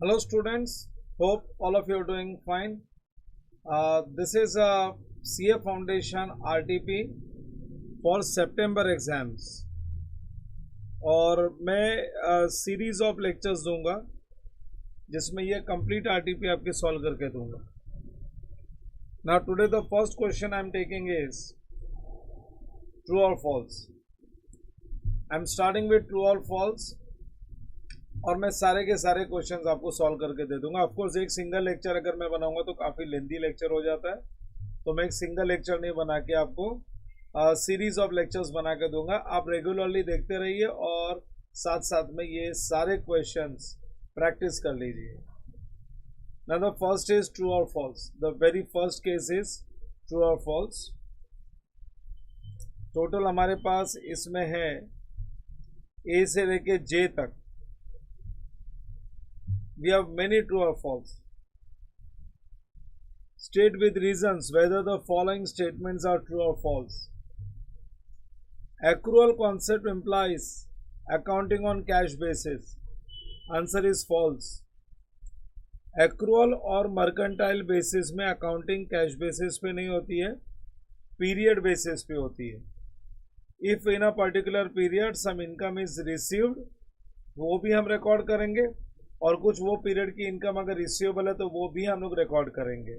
Hello students, hope all of you are doing fine. This is a CA Foundation RTP for September exams और मैं series of lectures दूंगा जिसमें ये complete RTP आपके solve करके दूंगा. Now today the first question I am taking is true or false. I am starting with true or false. और मैं सारे के सारे क्वेश्चंस आपको सॉल्व करके दे दूंगा. ऑफकोर्स एक सिंगल लेक्चर अगर मैं बनाऊंगा तो काफ़ी लेंथी लेक्चर हो जाता है, तो मैं एक सिंगल लेक्चर नहीं बना के आपको सीरीज ऑफ लेक्चर्स बना के दूंगा. आप रेगुलरली देखते रहिए और साथ साथ में ये सारे क्वेश्चंस प्रैक्टिस कर लीजिए. Now the first is true और false. The very first case is true और फॉल्स. टोटल हमारे पास इसमें है ए से लेके जे तक. We have many true or false. State with reasons whether the following statements are true or false. Accrual concept implies accounting on cash basis. Answer is false. Accrual और mercantile basis में accounting cash basis पे नहीं होती है, period basis पे होती है. If in a particular period some income is received, वो भी हम रिकॉर्ड करेंगे, और कुछ वो पीरियड की इनकम अगर रिसीवेबल है तो वो भी हम लोग रिकॉर्ड करेंगे.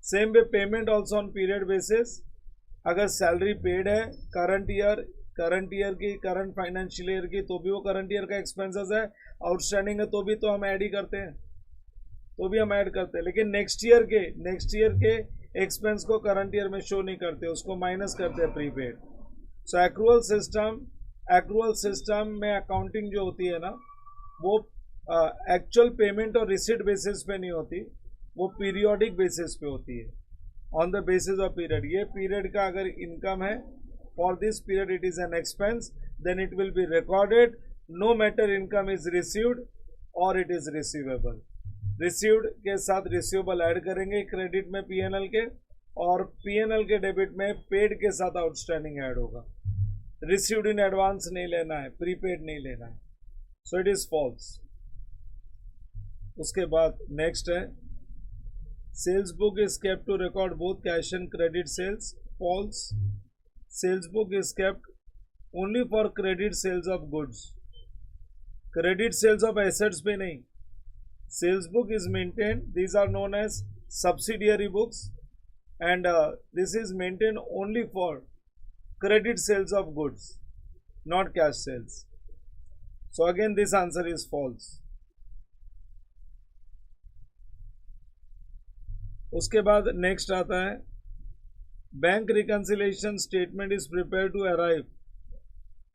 Same way payment also on period basis. अगर सैलरी पेड है करंट ईयर की, करंट फाइनेंशियल ईयर की, तो भी वो करंट ईयर का एक्सपेंसेस है. आउटस्टैंडिंग है तो भी तो हम ऐड ही करते हैं, लेकिन नेक्स्ट ईयर के एक्सपेंस को करंट ईयर में शो नहीं करते, उसको माइनस करते हैं प्रीपेड. सो एक्रूअल सिस्टम में अकाउंटिंग जो होती है ना, वो एक्चुअल पेमेंट और रिसीट बेसिस पे नहीं होती, वो पीरियोडिक बेसिस पे होती है, on the basis of period. ये पीरियड का अगर इनकम है, for this period it is an expense, then it will be recorded no matter income is received और इट इज रिसीवेबल. रिसीव्ड के साथ रिसीवेबल ऐड करेंगे क्रेडिट में PNL के, और पीएनएल के डेबिट में पेड के साथ आउटस्टैंडिंग ऐड होगा. रिसीव्ड इन एडवांस नहीं लेना है, प्रीपेड नहीं लेना है. So it is false. उसके बाद नेक्स्ट है sales book is kept to record both cash and credit sales. False. Sales book is kept only for credit sales of goods. Credit sales of assets पे नहीं. Sales book is maintain, these are known as subsidiary books, and this is maintain only for credit sales of goods, not cash sales. So again this answer is false. उसके बाद next आता है bank reconciliation statement is prepare to arrive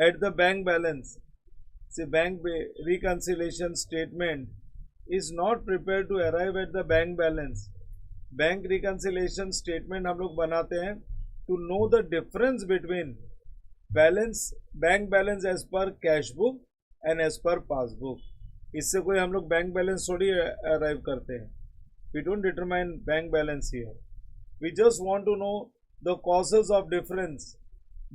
at the bank balance. से bank reconciliation statement is not prepare to arrive at the bank balance. Bank reconciliation statement हम लोग बनाते हैं to know the difference between balance, bank balance as per cash book and as per passbook. इससे कोई हम लोग bank balance थोड़ी arrive करते हैं. We don't determine bank balance here. We just want to know the causes of difference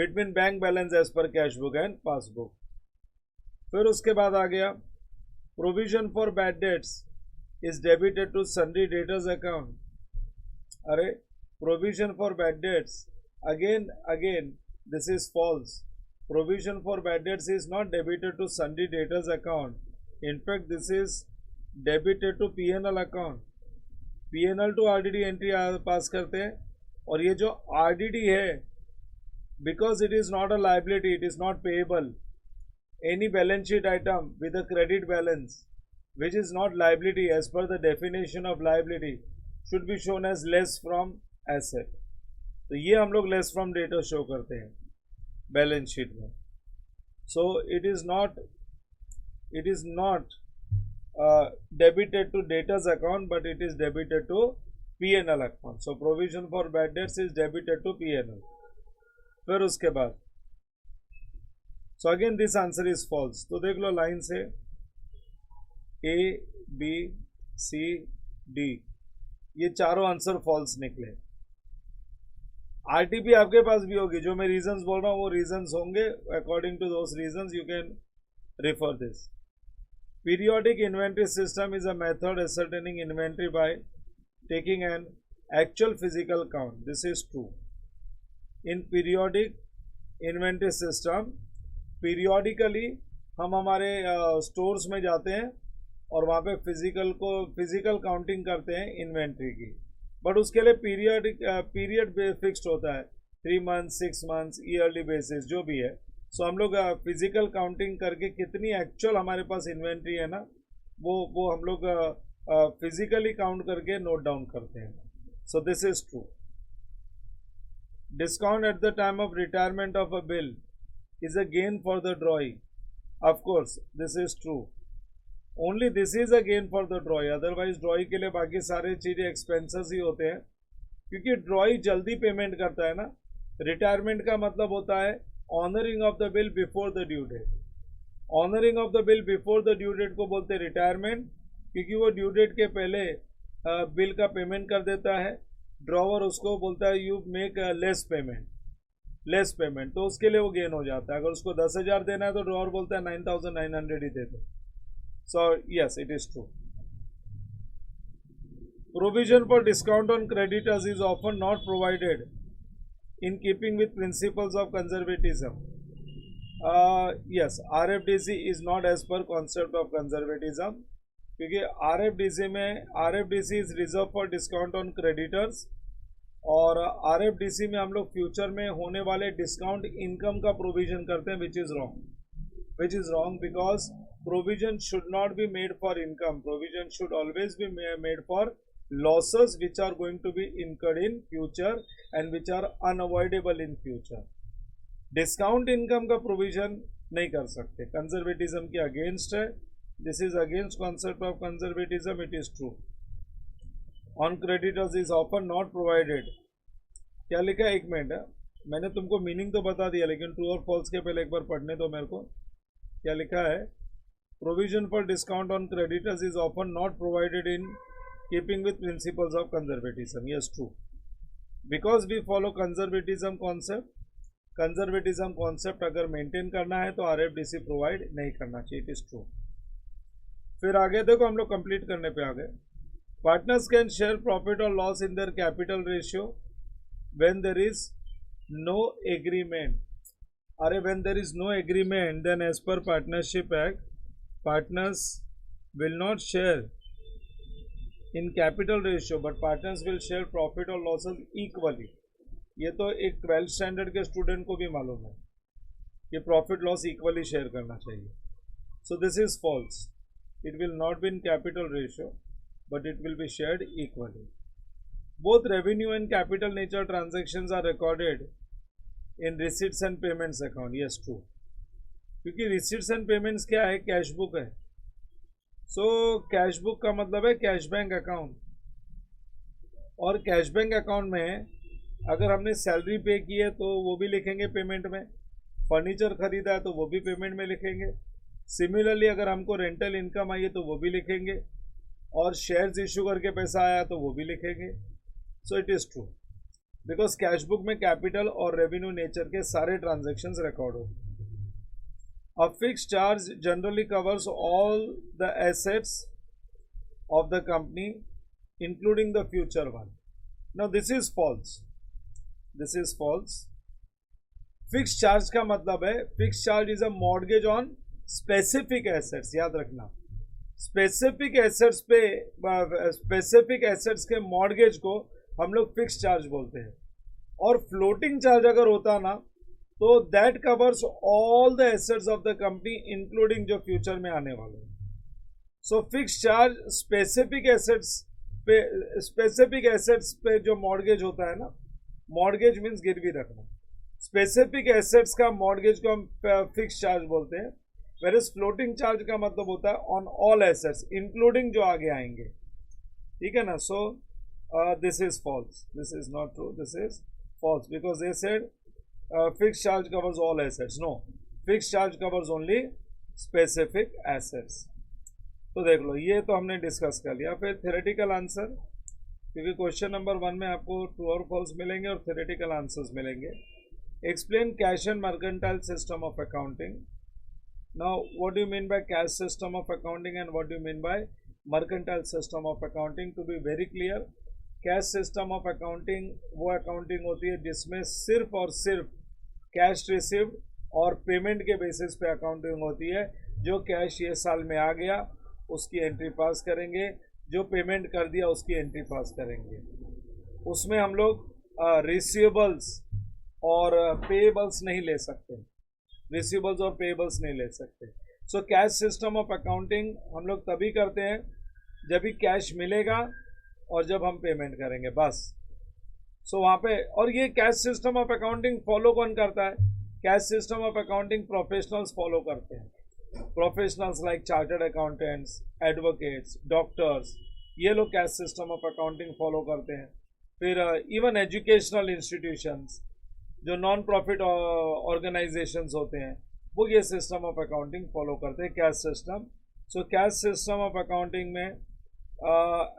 between bank balance as per cash book and passbook. फिर उसके बाद आ गया provision for bad debts is debited to sundry debtors account. अरे provision for bad debts again this is false. Provision for bad debts is not debited to sundry debtors account. In fact this is debited to P&L account. PNL to RDD entry pass करते हैं, और ये जो आरडीडी है, because it is not a liability, it is not payable. Any balance sheet item with a credit balance which is not liability as per the definition of liability should be shown as less from asset. तो ये हम लोग less from debtor show करते हैं balance sheet में. So it is not debited to debtors account, but it is debited to P&L account. So provision for bad debts is debited to P&L. फिर उसके बाद so again this answer is false. तो देख लो line से A, B, C, D, ये चारों answer false निकले. RTP आपके पास भी होगी, जो मैं रीजंस बोल रहा हूँ वो रीजंस होंगे. According to those reasons you can refer this. Periodic inventory system is a method ascertaining inventory by taking an actual physical count. This is true. In periodic inventory system, periodically हम हमारे stores में जाते हैं और वहाँ पे physical counting करते हैं इन्वेंट्री की, बट उसके लिए पीरियड फिक्स्ड होता है, 3 मंथ्स, 6 मंथ्स, ईयरली बेसिस जो भी है. सो हम लोग फिजिकल काउंटिंग करके कितनी एक्चुअल हमारे पास इन्वेंट्री है ना, वो हम लोग फिजिकली काउंट करके नोट डाउन करते हैं. सो this is true. Discount at the time of retirement of a bill is a gain for the ड्रॉई. Of course this is true. Only this is a gain for the ड्रॉई, otherwise ड्रॉई के लिए बाकी सारे चीज़ें expenses ही होते हैं, क्योंकि ड्रॉई जल्दी payment करता है ना. रिटायरमेंट का मतलब होता है honouring of the bill before the due date. Honouring of the bill before the due date को बोलते हैं रिटायरमेंट, क्योंकि वो ड्यू डेट के पहले बिल का पेमेंट कर देता है. ड्रॉवर उसको बोलता है यू मेक लेस पेमेंट, तो उसके लिए वो गेन हो जाता है. अगर उसको 10,000 देना है तो ड्रॉवर बोलता है 9,900 ही दे दो. So yes, it is true. Provision for discount on creditors is often not provided in keeping with principles of conservatism. Yes, RFDC is not as per concept of conservatism, क्योंकि RFDC is reserved for discount on creditors, और RFDC में हम लोग future में होने वाले discount income का provision करते हैं, which is wrong because provision should not be made for income. Provision should always be made for losses which are going to be incurred in future and which are unavoidable in future. Discount income का provision नहीं कर सकते, conservatism के against है. This is against concept of conservatism. It is true. On creditors is often not provided. क्या लिखा है, एक मिनट है, मैंने तुमको मीनिंग तो बता दिया, लेकिन ट्रू और फॉल्स के पहले एक बार पढ़ने दो मेरे को. क्या लिखा है, provision for discount on creditors is often not provided in keeping with principles of conservatism. Yes, true. Because we follow conservatism concept अगर मेंटेन करना है तो RFDC प्रोवाइड नहीं करना चाहिए. It is true. फिर आगे देखो, हम लोग कंप्लीट करने पे आ गए. पार्टनर्स कैन शेयर प्रॉफिट और loss in their capital ratio when there is no agreement. अरे when there is no agreement then as per partnership act partners will not share in capital ratio but partners will share profit और losses equally. ये तो एक 12th standard के student को भी मालूम है कि प्रॉफिट लॉस इक्वली शेयर करना चाहिए. So this is false. It will not be in capital ratio but it will be shared equally. Both revenue and capital nature transactions are recorded in receipts and payments account. Yes, true. क्योंकि receipts and payments क्या है, cash book है. So cash book का मतलब है cash bank account, और cash bank account में अगर हमने सैलरी पे की है तो वो भी लिखेंगे पेमेंट में, फर्नीचर खरीदा है तो वो भी पेमेंट में लिखेंगे. सिमिलरली अगर हमको रेंटल इनकम आई है तो वो भी लिखेंगे, और शेयर्स इशू करके पैसा आया तो वो भी लिखेंगे. So it is true because cash book में कैपिटल और रेवेन्यू नेचर के सारे ट्रांजेक्शन्स रिकॉर्ड होते हैं. A fixed charge generally covers all the assets of the company, including the future one. Now this is false. This is false. Fixed charge का मतलब है, fixed charge is a mortgage on specific assets. याद रखना, specific assets के mortgage को हम लोग fixed charge बोलते हैं. और floating charge अगर होता ना तो that covers all the assets of the company including जो फ्यूचर में आने वाले हैं. So fix charge specific assets पे जो मॉर्गेज होता है ना, मॉर्गेज मीन्स गिरवी रखना, स्पेसिफिक एसेट्स का मॉर्गेज को हम फिक्स चार्ज बोलते हैं. वेरएज फ्लोटिंग चार्ज का मतलब होता है ऑन ऑल एसेट्स इंक्लूडिंग जो आगे आएंगे. ठीक है ना. So this is false. This is not true. This is false because they said fixed charge covers all assets. No, fixed charge covers only specific assets. तो देख लो, ये तो हमने डिस्कस कर लिया. फिर थ्योरेटिकल आंसर, क्योंकि क्वेश्चन नंबर 1 में आपको ट्रू और फॉल्स मिलेंगे और थ्योरेटिकल आंसर्स मिलेंगे. Explain cash and mercantile system of accounting. Now, what do you mean by cash system of accounting and what do you mean by mercantile system of accounting? To be very clear, cash system of accounting वो accounting होती है जिसमें सिर्फ और सिर्फ cash received और payment के basis पे अकाउंटिंग होती है। जो कैश ये साल में आ गया उसकी एंट्री पास करेंगे, जो पेमेंट कर दिया उसकी एंट्री पास करेंगे। उसमें हम लोग रिसीवेबल्स और पेएबल्स नहीं ले सकते, रिसीवेबल्स और पेएबल्स नहीं ले सकते। सो कैश सिस्टम ऑफ अकाउंटिंग हम लोग तभी करते हैं जब भी कैश मिलेगा और जब हम पेमेंट करेंगे, बस। सो वहाँ पे, और ये cash system of accounting follow कौन करता है? Cash system of accounting professionals follow करते हैं। Professionals like chartered accountants, advocates, doctors, ये लोग cash system of accounting follow करते हैं। फिर इवन एजुकेशनल इंस्टीट्यूशंस, जो नॉन प्रॉफिट ऑर्गेनाइजेशंस होते हैं, वो ये सिस्टम ऑफ अकाउंटिंग फॉलो करते हैं, cash system. So cash system of accounting में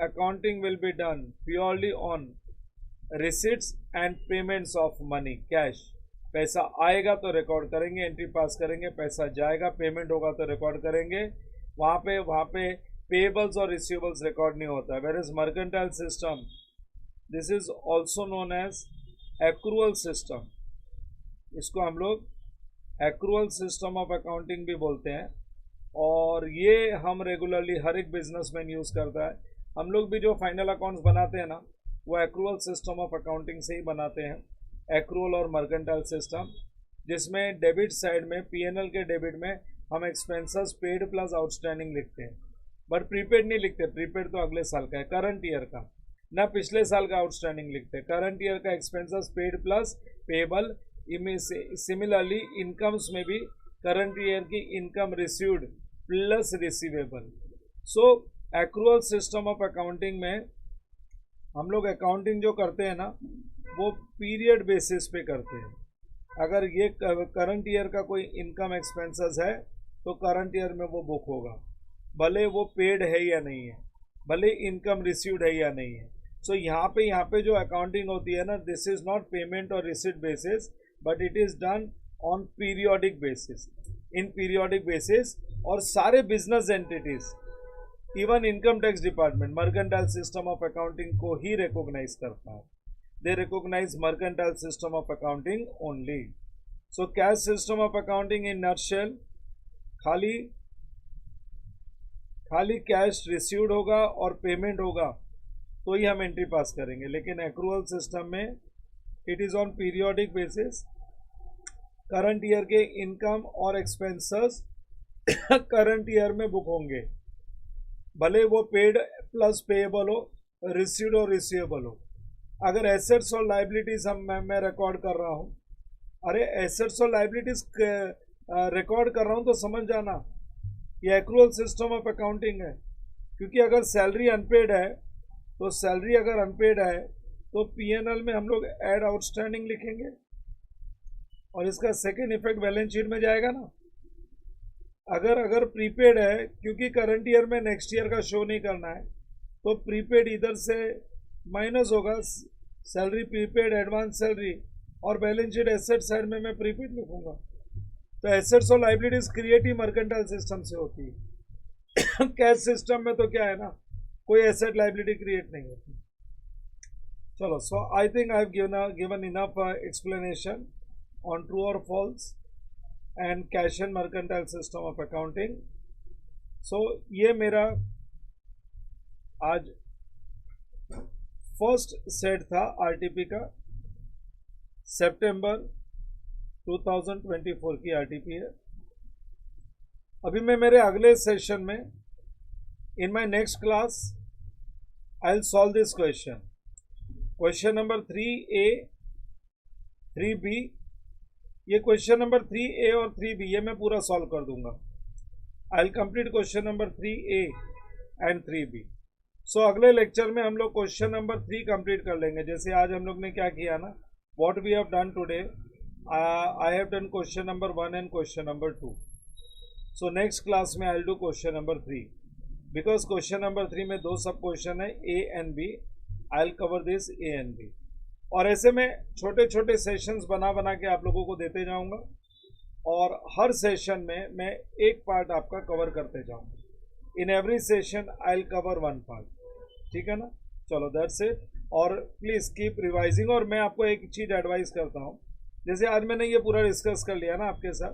accounting will be done purely on receipts and payments of money, cash। पैसा आएगा तो रिकॉर्ड करेंगे, एंट्री पास करेंगे, पैसा जाएगा, पेमेंट होगा तो रिकॉर्ड करेंगे। वहाँ पे पेबल्स और रिसीवेबल्स रिकॉर्ड नहीं होता है। Where is mercantile system, this is also known as accrual system. इसको हम लोग एक्रूअल सिस्टम ऑफ अकाउंटिंग भी बोलते हैं, और ये हम रेगुलरली हर एक बिजनेसमैन यूज़ करता है। हम लोग भी जो फाइनल अकाउंट्स बनाते हैं ना, वो एक्रूअल सिस्टम ऑफ अकाउंटिंग से ही बनाते हैं, एक्रूअल और मर्केंटाइल सिस्टम, जिसमें डेबिट साइड में, पीएनएल के डेबिट में हम एक्सपेंसेस पेड प्लस आउटस्टैंडिंग लिखते हैं, बट प्रीपेड नहीं लिखते। प्रीपेड तो अगले साल का है, करंट ईयर का, ना पिछले साल का आउटस्टैंडिंग लिखते हैं। करंट ईयर का expenses paid plus payable. Similarly incomes में भी करंट ईयर की income received plus receivable. So accrual system of accounting में हम लोग अकाउंटिंग जो करते हैं ना, वो पीरियड बेसिस पे करते हैं। अगर ये करंट ईयर का कोई इनकम एक्सपेंसेस है तो करंट ईयर में वो बुक होगा, भले वो पेड है या नहीं है, भले इनकम रिसीव्ड है या नहीं है। सो यहाँ पे जो अकाउंटिंग होती है ना, दिस इज नॉट पेमेंट और receipt basis, but it is done on periodic basis, in periodic basis. और सारे business entities, even income tax department mercantile system of accounting को ही रिकॉग्नाइज करता है। They recognise mercantile system of accounting only. So cash system of accounting in nutshell, खाली cash received होगा और payment होगा तो ही हम एंट्री पास करेंगे। लेकिन एक्रूअल सिस्टम में it is on periodic basis. Current year के इनकम और एक्सपेंसेस करंट ईयर में बुक होंगे, भले वो पेड प्लस पेएबल हो, रिसीव्ड और रिसीवेबल हो। अगर एसेट्स और लाइबिलिटीज मैं रिकॉर्ड कर रहा हूँ, अरे एसेट्स और लाइबिलिटीज रिकॉर्ड कर रहा हूँ तो समझ जाना ये एक्रूअल सिस्टम ऑफ अकाउंटिंग है। क्योंकि अगर सैलरी अनपेड है तो सैलरी अगर अनपेड है तो पीएनएल में हम लोग एड आउटस्टैंडिंग लिखेंगे, और इसका सेकेंड इफेक्ट बैलेंस शीट में जाएगा ना। अगर प्रीपेड है, क्योंकि करंट ईयर में नेक्स्ट ईयर का शो नहीं करना है, तो प्रीपेड इधर से माइनस होगा, सैलरी प्रीपेड, एडवांस सैलरी, और बैलेंस शीट एसेट साइड में मैं प्रीपेड लिखूंगा। तो एसेट्स और लाइबिलिटीज क्रिएट ही मर्केंटाइल सिस्टम से होती है। कैश सिस्टम में तो क्या है ना, कोई एसेट लाइबिलिटी क्रिएट नहीं होती। चलो, so I think I have given enough explanation on true और false and cash and mercantile system of accounting. So ये मेरा आज फर्स्ट सेट था आरटीपी का, सितंबर 2024 की आरटीपी है। अभी मैं मेरे अगले सेशन में, in my next class, I will solve this question number 3A 3B। ये क्वेश्चन नंबर 3A और 3B ये मैं पूरा सॉल्व कर दूंगा। I will complete question number 3A and 3B। सो अगले लेक्चर में हम लोग क्वेश्चन नंबर 3 कंप्लीट कर लेंगे। जैसे आज हम लोग ने क्या किया ना, what we have done today, I have done question number 1 and question number 2। So next class में I will do question number 3, because question number 3 में 2 सब क्वेश्चन है, A and B। I will cover this A and B, और ऐसे में छोटे छोटे sessions बना के आप लोगों को देते जाऊंगा। और हर सेशन में मैं एक पार्ट आपका कवर करते जाऊंगा। In every session I will cover one part, ठीक है ना। चलो दैट्स इट, और प्लीज कीप रिवाइजिंग। और मैं आपको एक चीज एडवाइस करता हूँ, जैसे आज मैंने ये पूरा डिस्कस कर लिया ना आपके साथ,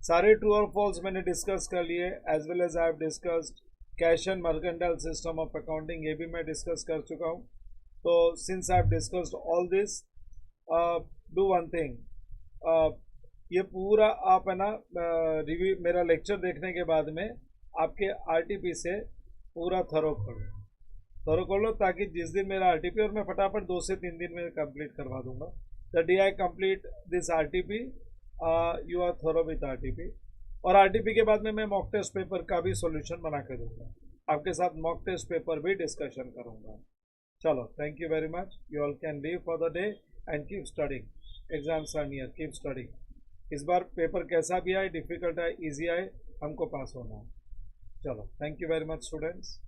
सारे ट्रू और फॉल्स मैंने डिस्कस कर लिए, as well as I have discussed cash and mercantile system of accounting, ये भी मैं डिस्कस कर चुका हूँ। तो since I have discussed all this, do one thing, ये पूरा आप है ना रिव्यू, मेरा लेक्चर देखने के बाद में आपके आरटीपी से पूरा थरो कर लो, ताकि जिस दिन मेरा आरटीपी, और मैं फटाफट 2 से 3 दिन में कंप्लीट करवा दूंगा। The day I complete this RTP, you are through with RTP. और आरटीपी के बाद में मैं मॉक टेस्ट पेपर का भी सॉल्यूशन बना के दूंगा, आपके साथ मॉक टेस्ट पेपर भी डिस्कशन करूंगा। चलो, thank you very much, you all can leave for the day and keep studying, exams are near, keep studying. इस बार पेपर कैसा भी आए, डिफिकल्ट आए, ईजी आए, हमको पास होना है। चलो, thank you very much students.